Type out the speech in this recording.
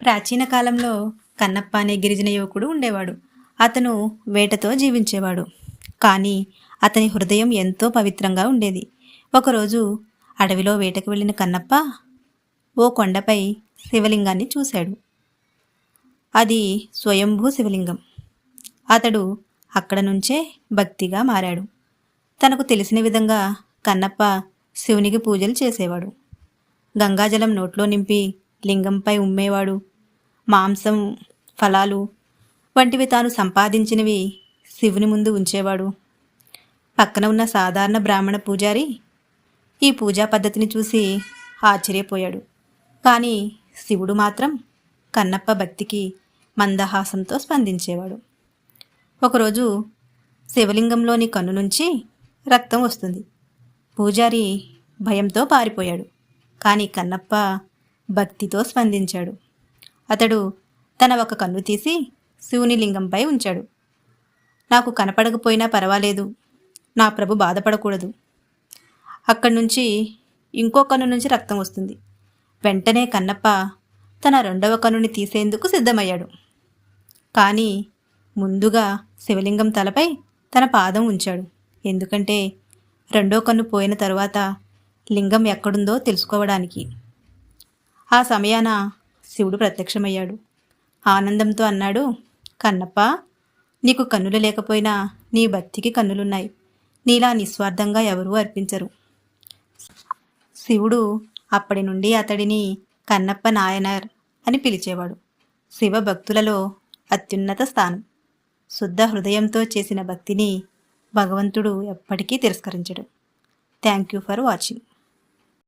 ప్రాచీన కాలంలో కన్నప్ప అనే గిరిజన యువకుడు ఉండేవాడు. అతను వేటతో జీవించేవాడు. కానీ అతని హృదయం ఎంతో పవిత్రంగా ఉండేది. ఒకరోజు అడవిలో వేటకు వెళ్ళిన కన్నప్ప ఓ కొండపై శివలింగాన్ని చూశాడు. అది స్వయంభూ శివలింగం. అతడు అక్కడ నుంచే భక్తిగా మారాడు. తనకు తెలిసిన విధంగా కన్నప్ప శివునికి పూజలు చేసేవాడు. గంగాజలం నోట్లో నింపి లింగంపై ఉమ్మేవాడు. మాంసం, ఫలాలు వంటివి తాను సంపాదించినవి శివుని ముందు ఉంచేవాడు. పక్కన ఉన్న సాధారణ బ్రాహ్మణ పూజారి ఈ పూజా పద్ధతిని చూసి ఆశ్చర్యపోయాడు. కానీ శివుడు మాత్రం కన్నప్ప భక్తికి మందహాసంతో స్పందించేవాడు. ఒకరోజు శివలింగంలోని కన్ను నుంచి రక్తం వస్తుంది. పూజారి భయంతో పారిపోయాడు. కానీ కన్నప్ప భక్తితో స్పందించాడు. అతడు తన ఒక కన్ను తీసి శివుని లింగంపై ఉంచాడు. నాకు కనపడకపోయినా పర్వాలేదు, నా ప్రభు బాధపడకూడదు. అక్కడి నుంచి ఇంకో కన్ను నుంచి రక్తం వస్తుంది. వెంటనే కన్నప్ప తన రెండవ కన్నుని తీసేందుకు సిద్ధమయ్యాడు. కానీ ముందుగా శివలింగం తలపై తన పాదం ఉంచాడు. ఎందుకంటే రెండో కన్ను పోయిన తరువాత లింగం ఎక్కడుందో తెలుసుకోవడానికి. ఆ సమయాన శివుడు ప్రత్యక్షమయ్యాడు. ఆనందంతో అన్నాడు, కన్నప్ప, నీకు కన్నులు లేకపోయినా నీ భక్తికి కన్నులున్నాయి. నీలా నిస్వార్థంగా ఎవరూ అర్పించరు. శివుడు అప్పటి నుండి అతడిని కన్నప్ప నాయనర్ అని పిలిచేవాడు. శివ భక్తులలో అత్యున్నత స్థానం. శుద్ధ హృదయంతో చేసిన భక్తిని భగవంతుడు ఎప్పటికీ తిరస్కరించడు. Thank you for watching.